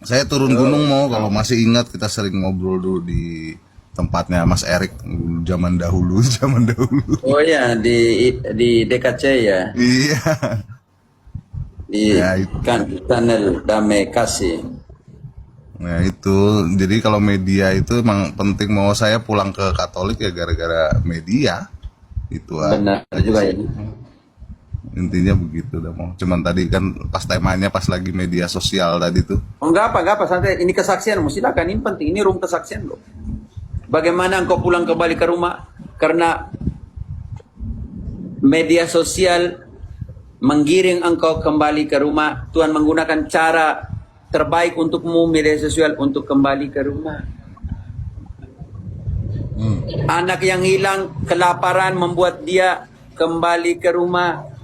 Saya turun gunung Oh, mau, kalau masih ingat kita sering ngobrol dulu di tempatnya Mas Erik zaman dahulu, zaman dahulu. oh ya di DKC ya, Iya, di ya itu. kan channel Damai Kasih. Nah itu, jadi kalau media itu emang penting. Mau saya pulang ke Katolik ya gara-gara media. Itu Benar aja juga sih. ya. Intinya begitu dah mau. Cuman tadi kan pas temanya pas lagi media sosial tadi tuh. Oh, enggak apa, santai. Ini kesaksianmu, silakan. Ini penting. Ini room kesaksian loh. Bagaimana engkau pulang kembali ke rumah? Karena media sosial menggiring engkau kembali ke rumah. Tuhan menggunakan cara terbaik untukmu, media sosial, untuk kembali ke rumah. Anak yang hilang, kelaparan membuat dia kembali ke rumah.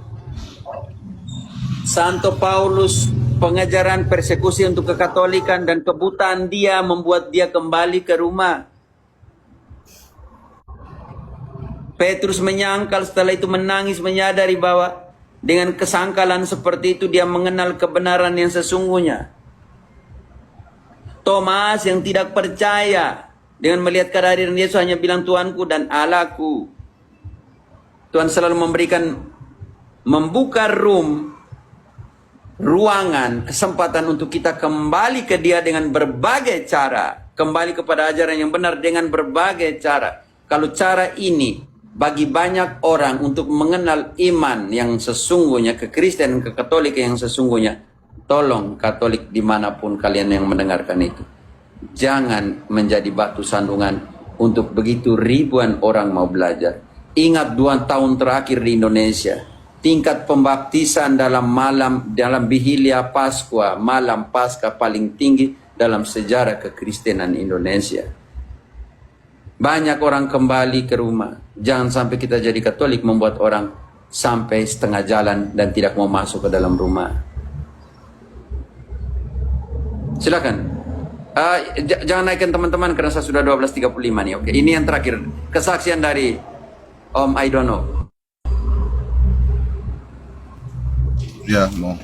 Santo Paulus, pengajaran persekusi untuk kekatolikan dan kebutaan dia membuat dia kembali ke rumah. Petrus menyangkal, setelah itu menangis, menyadari bahwa dengan kesangkalan seperti itu dia mengenal kebenaran yang sesungguhnya. Thomas yang tidak percaya dengan melihat kehadiran Yesus hanya bilang Tuanku dan Allahku. Tuhan selalu membuka ruangan, kesempatan untuk kita kembali ke Dia dengan berbagai cara. Kembali kepada ajaran yang benar dengan berbagai cara. Kalau cara ini bagi banyak orang untuk mengenal iman yang sesungguhnya, kekristenan, kekatolikan yang sesungguhnya, tolong Katolik dimanapun kalian yang mendengarkan itu, jangan menjadi batu sandungan untuk begitu ribuan orang mau belajar. Ingat 2 tahun terakhir di Indonesia, tingkat pembaptisan dalam Vigilia Paskua, malam Paskah paling tinggi dalam sejarah kekristenan Indonesia. Banyak orang kembali ke rumah. Jangan sampai kita jadi Katolik membuat orang sampai setengah jalan dan tidak mau masuk ke dalam rumah. Silakan. Jangan naikkan teman-teman karena saya sudah 12.35 nih. Oke, ini yang terakhir. Kesaksian dari Om Aidono. Ya mau.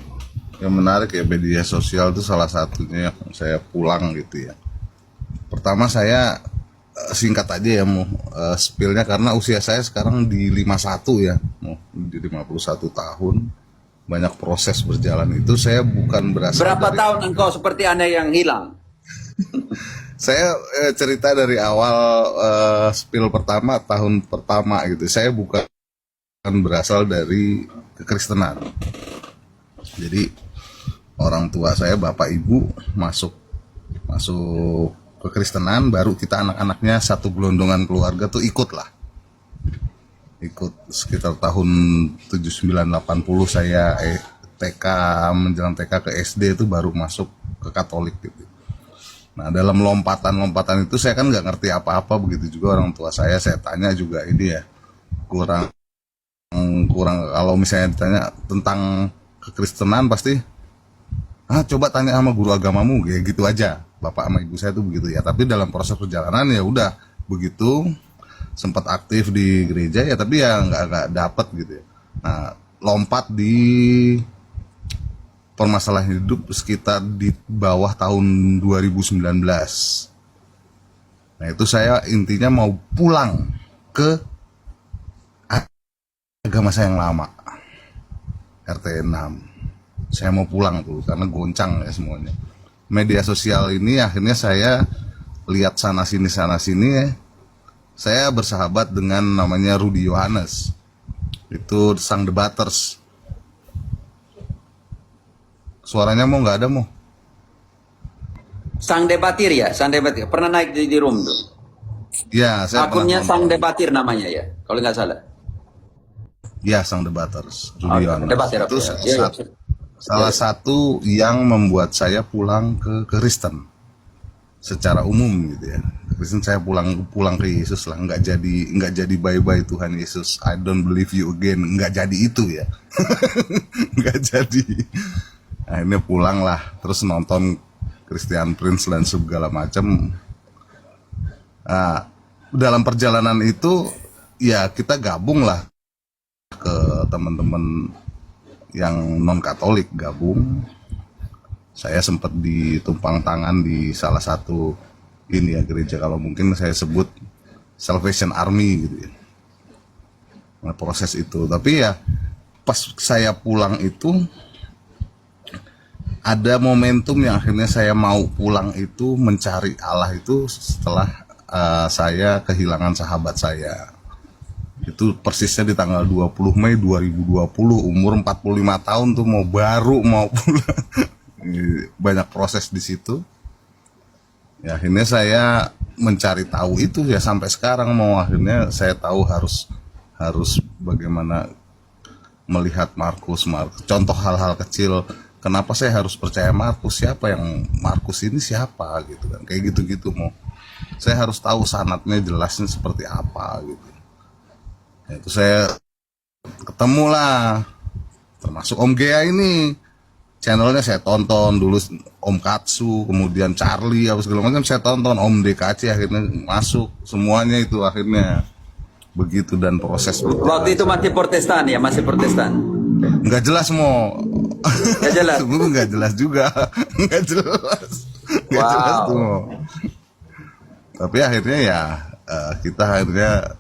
Yang menarik ya, media sosial itu salah satunya yang saya pulang gitu ya. Pertama saya singkat aja ya mau spillnya, karena usia saya sekarang di 51 ya, mau di 51 tahun. Banyak proses berjalan, itu saya bukan berasal Berapa dari, tahun engkau seperti anak yang hilang? saya cerita dari awal, spill pertama tahun pertama gitu. Saya bukan berasal dari kekristenan. Jadi orang tua saya, bapak ibu masuk masuk kekristenan, baru kita anak-anaknya satu gelondongan keluarga tuh ikut sekitar tahun 7980 saya TK, menjelang TK ke SD itu baru masuk ke Katolik gitu. Nah dalam lompatan-lompatan itu saya kan nggak ngerti apa-apa, begitu juga orang tua saya tanya juga ini ya, kurang kurang kalau misalnya ditanya tentang kekristenan pasti coba tanya sama guru agamamu, kayak gitu aja. Bapak sama ibu saya tuh begitu ya. Tapi dalam proses perjalanan ya udah begitu, sempat aktif di gereja ya, tapi ya nggak dapet gitu ya. Nah lompat di permasalahan hidup sekitar di bawah tahun 2019. Nah itu saya intinya mau pulang ke agama saya yang lama, RT 6. Saya mau pulang tuh karena goncang ya semuanya. Media sosial ini akhirnya saya lihat sana sini ya. Saya bersahabat dengan namanya Rudy Yohanes. Itu sang debaters. Suaranya mau nggak ada mau? Sang debatir ya, sang debatir. Pernah naik di room tuh. Ya, saya pernah Akunnya Sang nonton. Debatir namanya ya, kalau nggak salah. Ya, sang debaters, Oh, Rudy Yohanes. debatir, Itu oke. Ya, ya. salah satu yang membuat saya pulang ke Kristen secara umum gitu ya. Kristen saya pulang ke Yesus lah, nggak jadi bye bye Tuhan Yesus, I don't believe you again, nggak jadi itu ya. Nggak jadi. Akhirnya pulang lah, terus nonton Christian Prince dan segala macam. Nah, dalam perjalanan itu ya kita gabung lah ke teman-teman yang non Katolik, gabung saya sempat ditumpang tangan di salah satu ini ya gereja, kalau mungkin saya sebut Salvation Army gitu ya. Nah, proses itu, tapi ya pas saya pulang itu ada momentum yang akhirnya saya mau pulang itu mencari Allah itu setelah saya kehilangan sahabat saya. Itu persisnya di tanggal 20 Mei 2020, umur 45 tahun tuh, mau pulang. Banyak proses di situ. Ya akhirnya saya mencari tahu itu ya sampai sekarang, mau akhirnya saya tahu harus bagaimana melihat Markus. Contoh hal-hal kecil, kenapa saya harus percaya Markus, siapa yang Markus ini siapa gitu kan, kayak gitu-gitu. Mau saya harus tahu sanadnya jelasnya seperti apa gitu. Ya, itu saya ketemu lah, termasuk Om Gea ini, channelnya saya tonton dulu, Om Katsu, kemudian Charlie, apa segala macam saya tonton, Om DKC akhirnya masuk, semuanya itu akhirnya begitu. Dan proses Waktu itu masih Protestan ya, masih Protestan. nggak jelas mau, Nggak jelas. sebenarnya nggak jelas juga, nggak jelas tuh mau. Tapi akhirnya ya kita akhirnya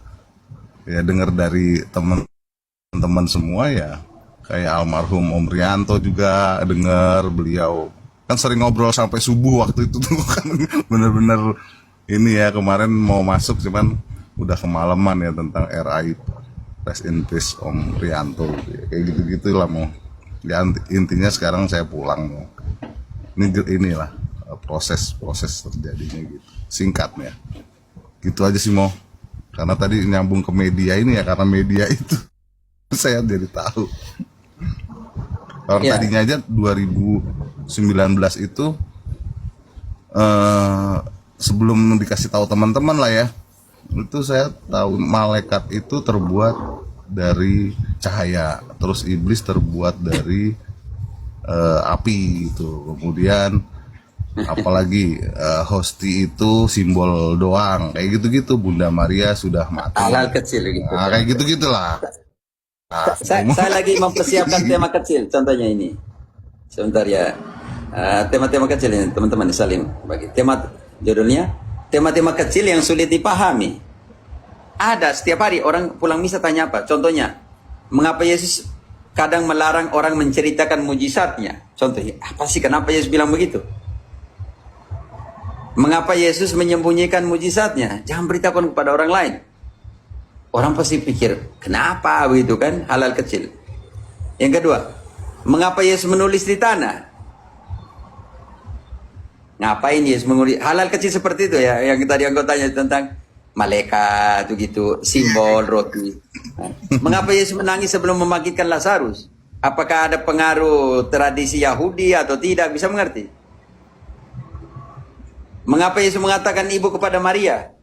ya dengar dari teman-teman semua ya, kayak almarhum Om Rianto juga dengar, beliau kan sering ngobrol sampai subuh waktu itu tuh kan, bener-bener ini ya, kemarin mau masuk cuman udah kemalaman ya, tentang RI, rest in peace Om Rianto gitu ya. Kayak gitu-gitu lah mau ya, intinya sekarang saya pulang mau. Inilah proses terjadinya gitu singkatnya gitu aja sih mau. Karena tadi nyambung ke media ini ya, karena media itu saya jadi tahu. Kalau tadinya aja 2019 itu sebelum dikasih tahu teman-teman lah ya, itu saya tahu malaikat itu terbuat dari cahaya, terus iblis terbuat dari api itu. Kemudian apalagi hosti itu simbol doang, kayak gitu-gitu. Bunda Maria sudah mati, Hal-hal kecil gitu. nah, kayak gitu-gitulah. Saya lagi mempersiapkan tema kecil, contohnya ini. Sebentar ya. Tema-tema kecil ini teman-teman saling bagi. Judulnya tema-tema kecil yang sulit dipahami. Ada setiap hari orang pulang misa tanya apa? Contohnya, mengapa Yesus kadang melarang orang menceritakan mujizatnya? Contohnya, apa sih kenapa Yesus bilang begitu? Mengapa Yesus menyembunyikan mujizatnya? Jangan beritakan kepada orang lain. Orang pasti pikir, kenapa begitu kan? Hal-hal kecil. Yang kedua, mengapa Yesus menulis di tanah? Ngapain Yesus menulis? Hal-hal kecil seperti itu ya, yang tadi anggotanya tentang malaikat gitu, simbol roti. Mengapa Yesus menangis sebelum membangkitkan Lazarus? Apakah ada pengaruh tradisi Yahudi atau tidak? Bisa mengerti? Mengapa Yesus mengatakan ibu kepada Maria?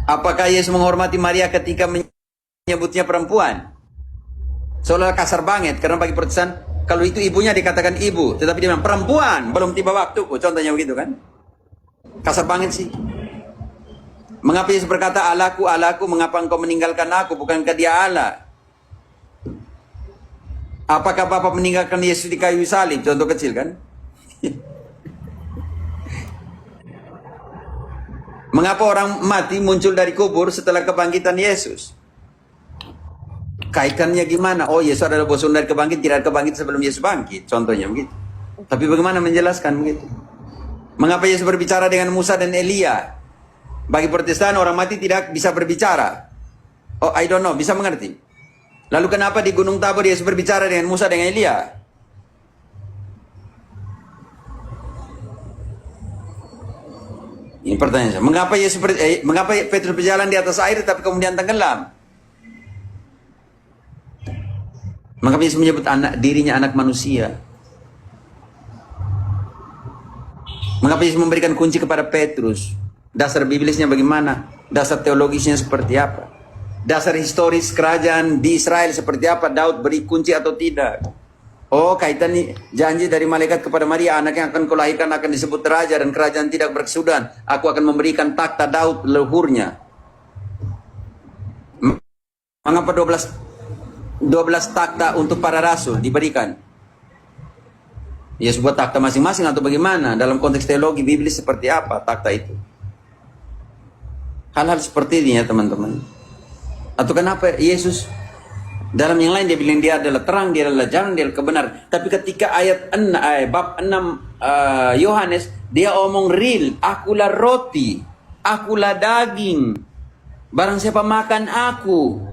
Apakah Yesus menghormati Maria ketika menyebutnya perempuan? Seolah kasar banget, karena bagi Protestan, kalau itu ibunya dikatakan ibu, tetapi dia bilang perempuan, belum tiba waktuku. Contohnya begitu kan? Kasar banget sih. Mengapa Yesus berkata, Allahku, Allahku, mengapa engkau meninggalkan aku? Bukankah dia Allah? Apakah Bapa meninggalkan Yesus di kayu salib? Contoh kecil kan? Mengapa orang mati muncul dari kubur setelah kebangkitan Yesus? Kaitannya gimana? Oh, Yesus adalah bosan dari kebangkit, tidak kebangkit sebelum Yesus bangkit. Contohnya begitu. Tapi bagaimana menjelaskan begitu? Mengapa Yesus berbicara dengan Musa dan Elia? Bagi Protestan, orang mati tidak bisa berbicara. Oh, I don't know, bisa mengerti. Lalu kenapa di Gunung Tabor Yesus berbicara dengan Musa dan Elia? Ini pertanyaan saya. Mengapa Petrus berjalan di atas air tapi kemudian tenggelam? Mengapa Yesus menyebut dirinya anak manusia? Mengapa Yesus memberikan kunci kepada Petrus? Dasar biblisnya bagaimana? Dasar teologisnya seperti apa? Dasar historis kerajaan di Israel seperti apa? Daud beri kunci atau tidak? Oh, kaitan nih janji dari malaikat kepada Maria, anak yang akan kulahirkan akan disebut raja dan kerajaan tidak berkesudahan. Aku akan memberikan takhta Daud leluhurnya. Mengapa 12 takhta untuk para rasul diberikan? Ya sebuah takhta masing-masing atau bagaimana? Dalam konteks teologi biblis seperti apa takhta itu? Hal-hal seperti ini ya teman-teman. Atau kenapa Yesus dalam yang lain dia bilang dia adalah terang, dia adalah jalan, dia adalah kebenaran. Tapi ketika bab 6 Yohanes, dia omong real, akulah roti, akulah daging. Barang siapa makan aku.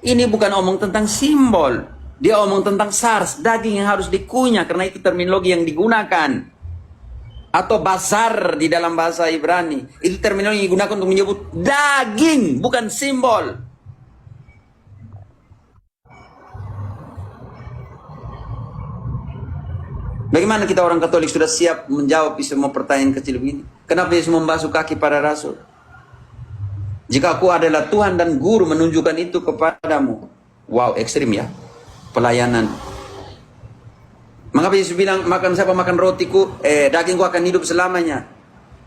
Ini bukan omong tentang simbol. Dia omong tentang sars, daging yang harus dikunyah, karena itu terminologi yang digunakan. Atau basar di dalam bahasa Ibrani. Itu terminologi yang digunakan untuk menyebut daging, bukan simbol. Bagaimana kita orang Katolik sudah siap menjawab semua pertanyaan kecil begini? Kenapa Yesus membasuh kaki para rasul? Jika aku adalah Tuhan dan Guru menunjukkan itu kepadamu. Wow, ekstrim ya. Pelayanan. Mengapa Yesus bilang makan siapa makan rotiku, dagingku akan hidup selamanya?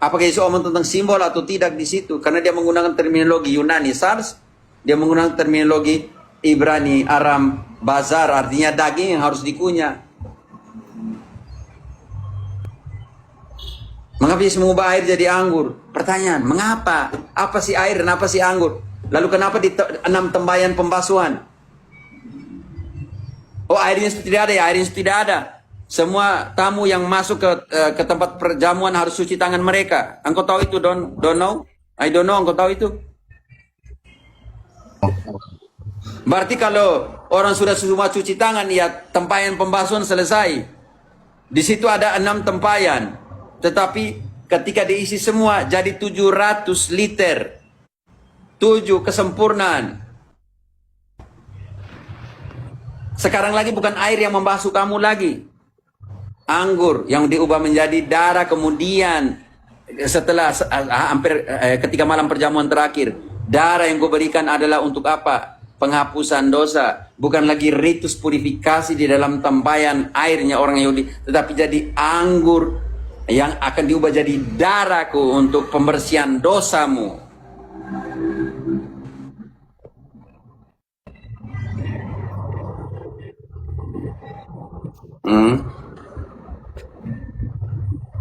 Apakah Yesus omong tentang simbol atau tidak di situ? Karena dia menggunakan terminologi Yunani sars, dia menggunakan terminologi Ibrani Aram bazar, artinya daging yang harus dikunyah. Mengapa Yesus mengubah air jadi anggur? Pertanyaan, mengapa? Apa sih air dan apa sih anggur? Lalu kenapa di 6 tembayan pembasuhan? Oh, airnya tidak ada ya, airnya tidak ada. Semua tamu yang masuk ke tempat perjamuan harus cuci tangan mereka. Engkau tahu itu? Don't know? I don't know, engkau tahu itu? Berarti kalau orang sudah semua cuci tangan, ya tempayan pembasuhan selesai. Di situ ada 6 tempayan. Tetapi ketika diisi semua jadi 700 liter. 7 kesempurnaan. Sekarang lagi bukan air yang membasuh kamu lagi. Anggur yang diubah menjadi darah, kemudian setelah hampir ketika malam perjamuan terakhir, darah yang kuberikan adalah untuk apa? Penghapusan dosa. Bukan lagi ritus purifikasi di dalam tempayan airnya orang Yahudi, tetapi jadi anggur yang akan diubah jadi darahku untuk pembersihan dosamu.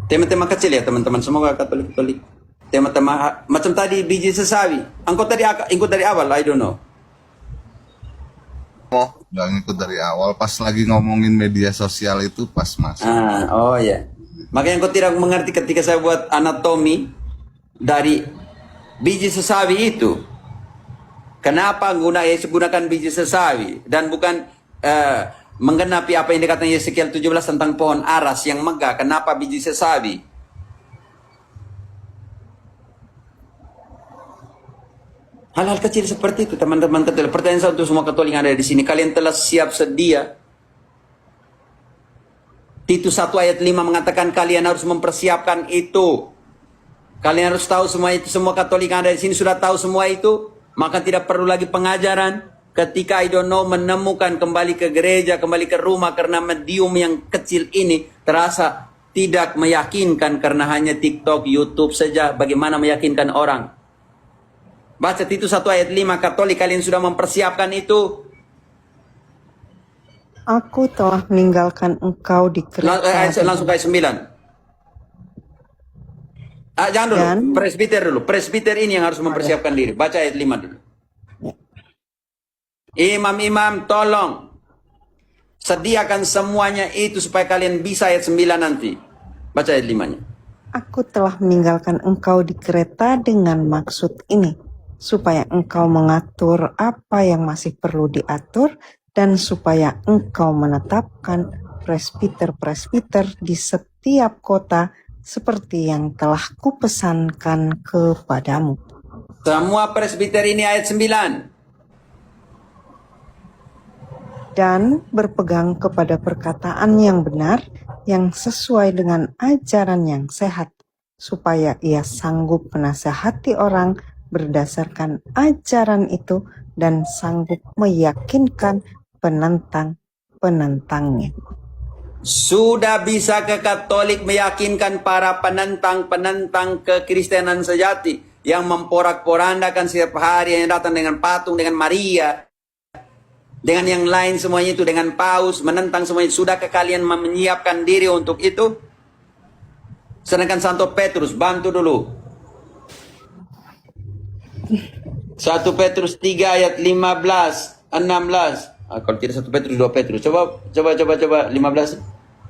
Tema-tema kecil ya teman-teman, semoga Katolik-Katolik. Tema-tema macam tadi biji sesawi. Engkau tadi ikut dari awal, I don't know. Udah ngikut dari awal, pas lagi ngomongin media sosial itu pas masuk. Oh ya. Makanya engkau tidak mengerti ketika saya buat anatomi dari biji sesawi itu. Kenapa Yesus gunakan biji sesawi dan bukan menggenapi apa yang dikatakan Yeskiel 17 tentang pohon aras yang megah? Kenapa biji sesawi? Hal-hal kecil seperti itu teman-teman Katolik. Pertanyaan saya untuk semua Katolik yang ada di sini, kalian telah siap sedia? Titus 1 ayat 5 mengatakan kalian harus mempersiapkan itu. Kalian harus tahu semua itu. Semua Katolik yang ada di sini sudah tahu semua itu. Maka tidak perlu lagi pengajaran. Ketika I don't know menemukan kembali ke gereja, kembali ke rumah, karena medium yang kecil ini terasa tidak meyakinkan karena hanya TikTok, YouTube saja. Bagaimana meyakinkan orang? Baca Titus 1 ayat 5, Katolik kalian sudah mempersiapkan itu. Aku telah meninggalkan engkau di kereta. Langsung ke ayat 9. Jangan dulu, presbiter dulu. Presbiter ini yang harus mempersiapkan diri. Baca ayat 5 dulu. Imam-imam tolong sediakan semuanya itu supaya kalian bisa ayat 9 nanti. Baca ayat 5-nya. Aku telah meninggalkan engkau di kereta dengan maksud ini, supaya engkau mengatur apa yang masih perlu diatur dan supaya engkau menetapkan presbiter-presbiter di setiap kota seperti yang telah kupesankan kepadamu. Semua presbiter ini ayat 9. Dan berpegang kepada perkataan yang benar, yang sesuai dengan ajaran yang sehat, supaya ia sanggup menasihati orang berdasarkan ajaran itu dan sanggup meyakinkan penentang-penentangnya. Sudah bisa ke Katolik meyakinkan para penentang-penentang kekristenan sejati yang memporak-porandakan setiap hari yang datang dengan patung, dengan Maria, dengan yang lain semuanya itu, dengan paus, menentang semuanya. Sudahkah kalian menyiapkan diri untuk itu? Sedangkan Santo Petrus, bantu dulu. 1 Petrus 3 ayat 15, 16. Kalau tidak 1 Petrus, 2 Petrus. Coba 15.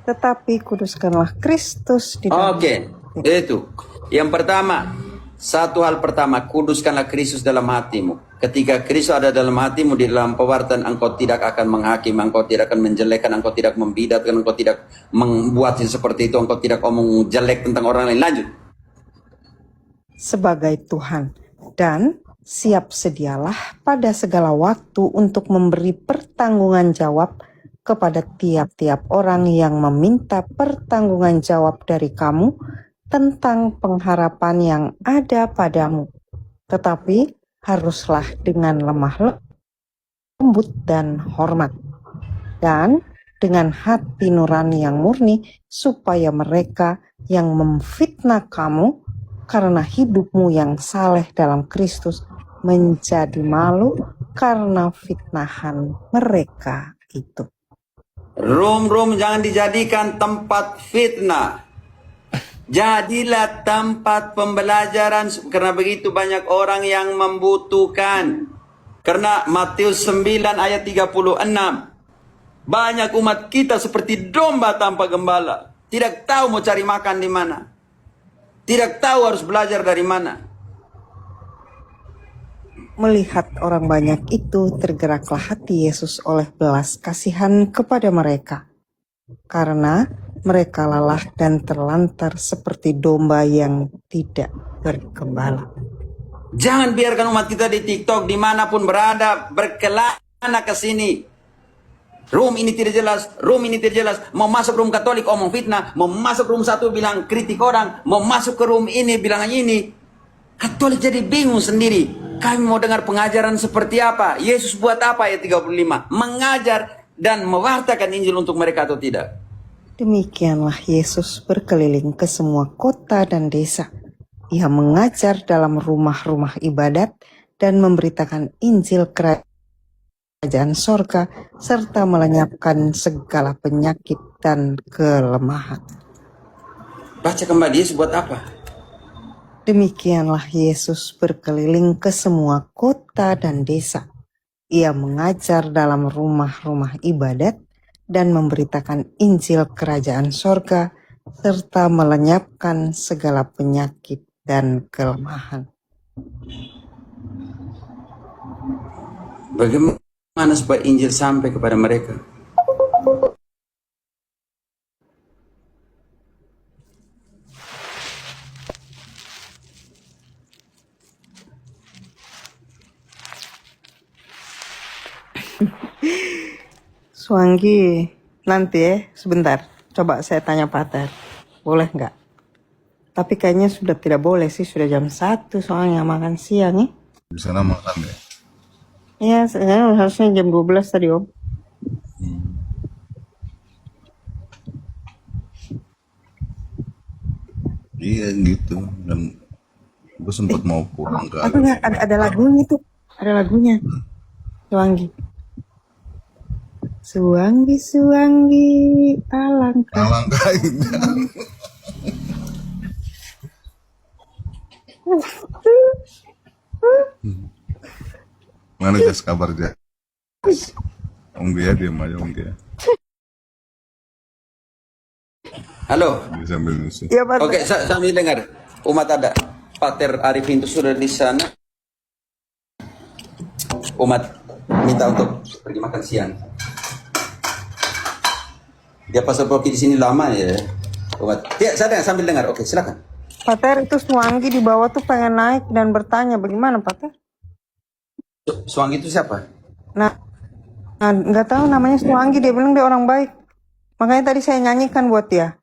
Tetapi kuduskanlah Kristus di dalam Oke, itu. Yang pertama, satu hal pertama, kuduskanlah Kristus dalam hatimu. Ketika Kristus ada dalam hatimu, di dalam pewartaan, engkau tidak akan menghakimi, engkau tidak akan menjelekkan, engkau tidak membidatkan, engkau tidak membuat yang seperti itu, engkau tidak omong jelek tentang orang lain. Lanjut. sebagai Tuhan, dan siap sedialah pada segala waktu untuk memberi pertanggungan jawab kepada tiap-tiap orang yang meminta pertanggungan jawab dari kamu tentang pengharapan yang ada padamu. Tetapi haruslah dengan lemah lembut dan hormat, dan dengan hati nurani yang murni, supaya mereka yang memfitnah kamu karena hidupmu yang saleh dalam Kristus menjadi malu karena fitnahan mereka itu. Rum jangan dijadikan tempat fitnah. Jadilah tempat pembelajaran, karena begitu banyak orang yang membutuhkan. Karena Matius 9 ayat 36, banyak umat kita seperti domba tanpa gembala. Tidak tahu mau cari makan di mana. Tidak tahu harus belajar dari mana. Melihat orang banyak itu, tergeraklah hati Yesus oleh belas kasihan kepada mereka, karena mereka lelah dan terlantar seperti domba yang tidak bergembala. Jangan biarkan umat kita di TikTok dimanapun berada berkelana ke sini. Room ini tidak jelas, room ini tidak jelas. Mau masuk room Katolik omong fitnah, mau masuk room satu bilang kritik orang, mau masuk ke room ini bilang ini. Katolik jadi bingung sendiri. Kami mau dengar pengajaran seperti apa? Yesus buat apa ayat 35? Mengajar dan mewartakan Injil untuk mereka atau tidak? Demikianlah Yesus berkeliling ke semua kota dan desa. Ia mengajar dalam rumah-rumah ibadat dan memberitakan Injil Kerajaan Sorga, serta melenyapkan segala penyakit dan kelemahan. Baca kembali, Yesus buat apa? Demikianlah Yesus berkeliling ke semua kota dan desa. Ia mengajar dalam rumah-rumah ibadat dan memberitakan Injil Kerajaan Sorga, serta melenyapkan segala penyakit dan kelemahan. Bagaimana supaya Injil sampai kepada mereka? Suanggi, nanti sebentar. Coba saya tanya Pater, boleh nggak? Tapi kayaknya sudah tidak boleh sih, sudah jam 1 soalnya makan siang ya. Di sana makan ya. Iya, sekarang harusnya jam 12 tadi Om. Iya gitu. Dan gue sempat mau pulang ke Aku nggak ada lagunya tuh, ada lagunya. Suanggi. Suanggi, Suanggi, alangkah. Alangkah indah. Mana Jas kabar Jas? Om Gia diam aja Om Gia. Halo. Dia sambil nusi. Iya Pater. Oke, sambil dengar. Umat ada. Pater Arifin itu sudah di sana. Umat minta untuk pergi makan siang. Dia pasal kopi di sini lama ya. Umat. Ya, saya dengar, sambil dengar. Oke, silakan. Pater itu Suanggi di bawah tuh pengen naik dan bertanya bagaimana Pater? Suang itu siapa? Nah, nggak tahu namanya Suanggi, dia bilang dia orang baik. Makanya tadi saya nyanyikan buat dia.